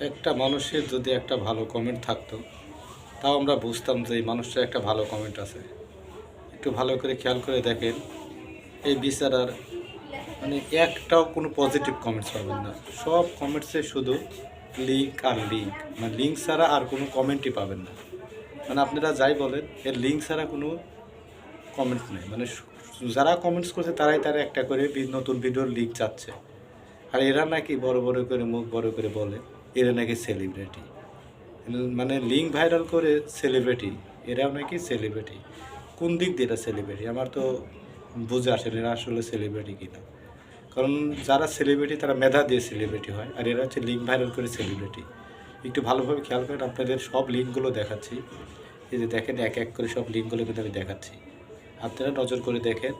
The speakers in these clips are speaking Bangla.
একটা মানুষের যদি একটা ভালো কমেন্ট থাকতো, তাও আমরা বুঝতাম যে এই মানুষটার একটা ভালো কমেন্ট আছে। একটু ভালো করে খেয়াল করে দেখেন, এই বিচারার মানে একটাও কোনো পজিটিভ কমেন্টস পাবেন না। সব কমেন্টসে শুধু লিঙ্ক আর লিঙ্ক, মানে লিঙ্ক ছাড়া আর কোনো কমেন্টই পাবেন না। মানে আপনারা যাই বলেন, এর লিঙ্ক ছাড়া কোনো কমেন্টস নেই। মানে যারা কমেন্টস করছে তারাই তারা একটা করে নতুন ভিডিওর লিঙ্ক চাচ্ছে। আর এরা নাকি বড় বড় করে মুখ বড় করে বলে এরা নাকি সেলিব্রিটি, মানে লিঙ্ক ভাইরাল করে সেলিব্রিটি, এরাও নাকি সেলিব্রিটি। কোন দিক দিয়ে এরা সেলিব্রিটি আমার তো বুঝে আসে এরা আসলে সেলিব্রিটি কিনা। কারণ যারা সেলিব্রিটি তারা মেধা দিয়ে সেলিব্রিটি হয়, আর এরা হচ্ছে লিঙ্ক ভাইরাল করে সেলিব্রিটি। একটু ভালোভাবে খেয়াল করেন, আপনাদের সব লিঙ্কগুলো দেখাচ্ছি। এই যে দেখেন, এক এক করে সব লিঙ্কগুলো কিন্তু আমি দেখাচ্ছি, আপনারা নজর করে দেখেন।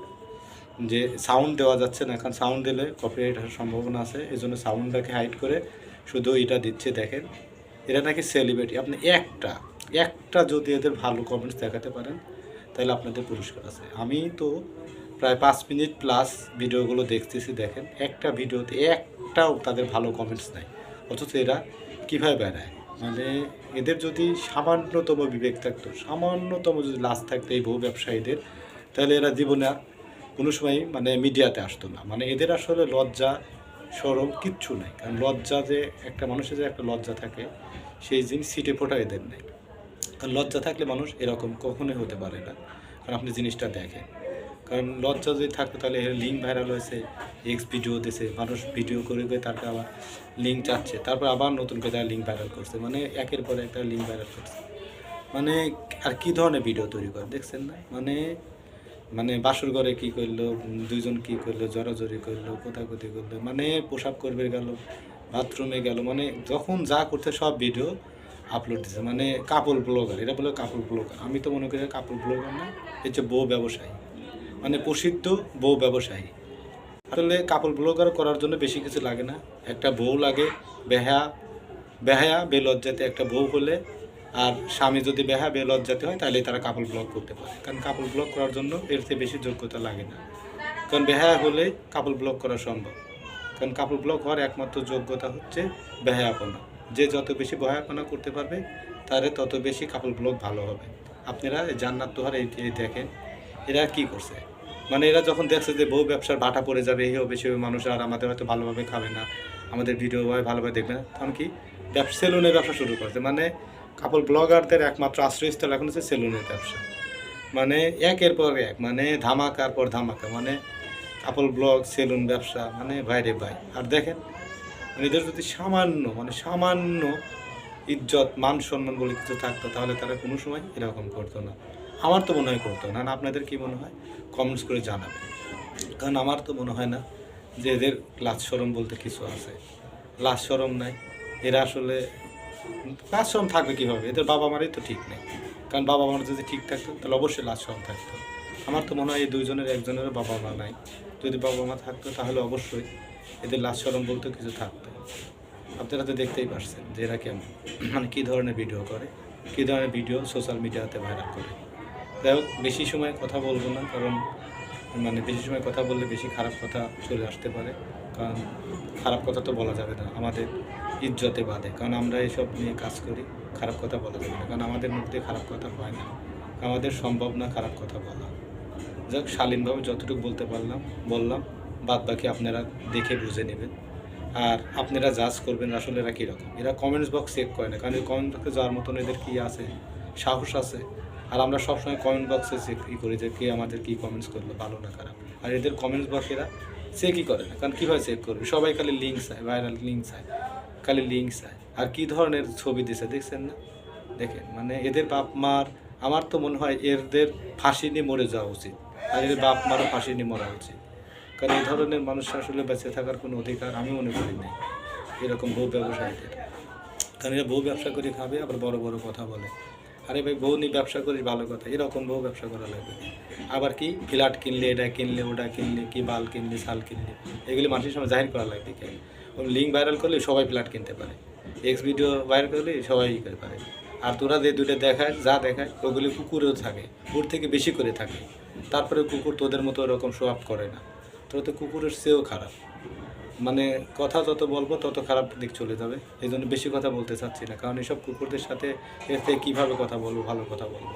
যে সাউন্ড দেওয়া যাচ্ছে না, এখন সাউন্ড দিলে কপিরাইট হওয়ার সম্ভাবনা আছে, এই জন্য সাউন্ডটাকে হাইড করে শুধু এটা দিচ্ছে। দেখেন, এরা নাকি সেলিব্রিটি। আপনি একটা যদি এদের ভালো কমেন্টস দেখাতে পারেন তাহলে আপনাদের পুরস্কার আছে। আমি তো প্রায় 5 মিনিট প্লাস ভিডিওগুলো দেখতেছি, দেখেন একটা ভিডিওতে একটাও তাদের ভালো কমেন্টস নাই। অথচ এরা কীভাবে বেড়ায়, মানে এদের যদি সামান্যতম বিবেক থাকতো, সামান্যতম যদি লাজ থাকতো এই বহু ব্যবসায়ীদের, তাহলে এরা জীবনে কোনো সময় মানে মিডিয়াতে আসতো না। মানে এদের আসলে লজ্জা সরম কিচ্ছু নেই। কারণ লজ্জা যে একটা মানুষের যে একটা লজ্জা থাকে, সেই জিনিস ছিটে ফোটা এদের নেই। কারণ লজ্জা থাকলে মানুষ এরকম কখনোই হতে পারে না। কারণ আপনি জিনিসটা দেখেন, কারণ লজ্জা যদি থাকতো তাহলে লিঙ্ক ভাইরাল হয়েছে, এক্স ভিডিও দিয়েছে, মানুষ ভিডিও করে তারপরে আবার লিঙ্ক চাচ্ছে, তারপর আবার নতুন করে তারা লিঙ্ক ভাইরাল করছে, মানে একের পর একটা লিঙ্ক ভাইরাল করছে। মানে আর কী ধরনের ভিডিও তৈরি করে দেখছেন না? মানে মানে বাসর ঘরে কী করলো, দুইজন কী করলো, জড়াজড়ি করলো, কোথাকুতি করলো, মানে প্রসাব করবে গেল, বাথরুমে গেল, মানে যখন যা করতে সব ভিডিও আপলোড দিচ্ছে। মানে কাপল ব্লগার, এরা বলে কাপল ব্লগার। আমি তো মনে করি কাপল ব্লগার না, হচ্ছে বউ ব্যবসায়ী, মানে প্রসিদ্ধ বউ ব্যবসায়ী। আসলে কাপল ব্লগার করার জন্য বেশি কিছু লাগে না, একটা বউ লাগে, বেহায়া বেলজ্জাতে একটা বউ হলে, আর স্বামী যদি বেহায়া বেলজ্জাতে হয় তাহলে তারা কাপল ব্লগ করতে পারে। কারণ কাপল ব্লগ করার জন্য এর চেয়ে বেশি যোগ্যতা লাগে না। কারণ বেহায়া হলে কাপল ব্লগ করা সম্ভব। কারণ কাপল ব্লগ হওয়ার একমাত্র যোগ্যতা হচ্ছে বেহায়াপনা। যে যত বেশি বেহায়াপনা করতে পারবে তারে তত বেশি কাপল ব্লগ ভালো হবে। আপনারা জান্নাত তোহার এই দেখেন, এরা কি করছে, মানে এরা যখন দেখছে যে বউ ব্যবসার বাটা পড়ে যাবে, এই হবে সে মানুষ আর আমাদের হয়তো ভালোভাবে খাবে না, আমাদের ভিডিও ভালোভাবে দেখবে না, তখন কি সেলুনের ব্যবসা শুরু করছে। মানে কাপল ব্লগারদের একমাত্র আশ্রয়স্থল এখন হচ্ছে সেলুনের ব্যবসা। মানে একের পর এক, মানে ধামাকার পর ধামাকা, মানে কাপল ব্লগ, সেলুন ব্যবসা, মানে বাইরে ভাই। আর দেখেন এদের যদি সামান্য ইজ্জত মান সম্মান বলে কিছু থাকতো তাহলে তারা কোনো সময় এরকম করতো না। আমার তো মনে হয় করতো না। আপনাদের কি মনে হয় কমেন্টস করে জানাবেন। কারণ আমার তো মনে হয় না যে এদের লাজ শরম বলতে কিছু আছে। লাজ শরম নাই, এরা আসলে লাজ শরম থাকবে কীভাবে? এদের বাবা মারই তো ঠিক নেই। কারণ বাবা মার যদি ঠিক থাকতো তাহলে অবশ্যই লাজ শরম থাকতো। আমার তো মনে হয় এই দুইজনের একজনেরও বাবা মা নাই। যদি বাবা মা থাকতো তাহলে অবশ্যই এদের লাজ শরম বলতে কিছু থাকতো। আপনারা তো দেখতেই পারছেন যে এরা কেমন, মানে কী ধরনের ভিডিও করে, কী ধরনের ভিডিও সোশ্যাল মিডিয়াতে ভাইরাল করে। যাই হোক, বেশি সময় কথা বলবো না, কারণ মানে বেশি সময় কথা বললে বেশি খারাপ কথা চলে আসতে পারে। কারণ খারাপ কথা তো বলা যাবে না, আমাদের ইজ্জতে বাধে। কারণ আমরা এসব নিয়ে কাজ করি, খারাপ কথা বলা যাবে না, কারণ আমাদের মধ্যে খারাপ কথা হয় না, আমাদের সম্ভব না খারাপ কথা বলা। যাক, শালীনভাবে যতটুকু বলতে পারলাম বললাম, বাদ বাকি আপনারা দেখে বুঝে নেবেন। আর আপনারা জাজ করবেন আসলে এরা কীরকম। এরা কমেন্টস বক্স চেক করে না, কারণ এই কমেন্ট বক্সে যাওয়ার মতন এদের কী আছে, সাহস আছে। আর আমরা সবসময় কমেন্ট বক্সে চেক করি যে কে আমাদের কী কমেন্টস করলো, ভালো না খারাপ। আর এদের কমেন্টস বক্স এরা চেকই করে না, কারণ কীভাবে চেক করবে? সবাই খালি লিঙ্ক চায়, ভাইরাল লিঙ্ক চায়, খালি লিঙ্ক চায়। আর কী ধরনের ছবি দিছে দেখছেন না? দেখেন, মানে এদের বাপ মার, আমার তো মনে হয় এদের ফাঁসি নিয়ে মরে যাওয়া উচিত, আর এদের বাপ মারও ফাঁসি নিয়ে মরা উচিত। কারণ এই ধরনের মানুষ আসলে বেঁচে থাকার কোনো অধিকার আমি মনে করি নেই এরকম বউ ব্যবসায়ীদের। কারণ এরা বউ ব্যবসা করে খাবে, আবার বড় বড় কথা বলে। আরে ভাই, বউ নিয়ে ব্যবসা করিস ভালো কথা, এরকম বউ ব্যবসা করা লাগবে। আবার কি ফ্ল্যাট কিনলে, এটা কিনলে, ওটা কিনলে, কি বাল কিনলে, শাল কিনলে, এগুলি মানুষের সামনে জাহির করা লাগবে। কেন লিঙ্ক ভাইরাল করলে সবাই ফ্ল্যাট কিনতে পারে, এক্স ভিডিও ভাইরাল করলে সবাই করতে পারে। আর তোরা যে দুটো দেখায়, যা দেখায় ওগুলি কুকুরেও থাকে, ওর থেকে বেশি করে থাকে। তারপরে কুকুর তোদের মতো ওরকম শো আপ করে না, তোরা তো কুকুরের চেয়েও খারাপ। মানে কথা যত বলবো তত খারাপ দিক চলে যাবে, এই জন্য বেশি কথা বলতে চাচ্ছি না। কারণ এসব কুকুরদের সাথে এতে কীভাবে কথা বলবো, ভালো কথা বলবো?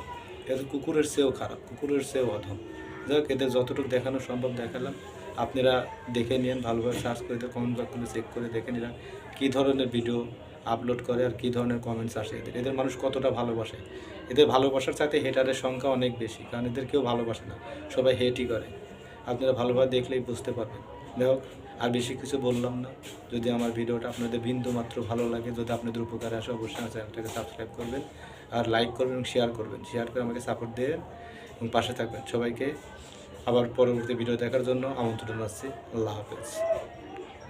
এদের কুকুরের চেয়েও খারাপ, কুকুরের চেয়েও অধম। যাই হোক, এদের যতটুকু দেখানো সম্ভব দেখালাম। আপনারা দেখে নিন, ভালোভাবে সার্চ করে কমেন্ট বক্সগুলো চেক করে দেখে নিলাম কী ধরনের ভিডিও আপলোড করে আর কী ধরনের কমেন্টস আসে। এদের মানুষ কতটা ভালোবাসে। এদের ভালোবাসার সাথে হেটারের সংখ্যা অনেক বেশি, কারণ এদের কেউ ভালোবাসে না, সবাই হেটই করে। আপনারা ভালোভাবে দেখলেই বুঝতে পারবেন। যাই হোক, আর বেশি কিছু বললাম না। যদি আমার ভিডিওটা আপনাদের বিন্দু মাত্র ভালো লাগে, যদি আপনাদের উপকারে আসে, অবশ্যই আমার চ্যানেলটাকে সাবস্ক্রাইব করবেন আর লাইক করবেন এবং শেয়ার করবেন। শেয়ার করে আমাকে সাপোর্ট দেবেন এবং পাশে থাকবেন। সবাইকে আবার পরবর্তী ভিডিও দেখার জন্য আমন্ত্রণ জানাচ্ছি। আল্লাহ হাফেজ।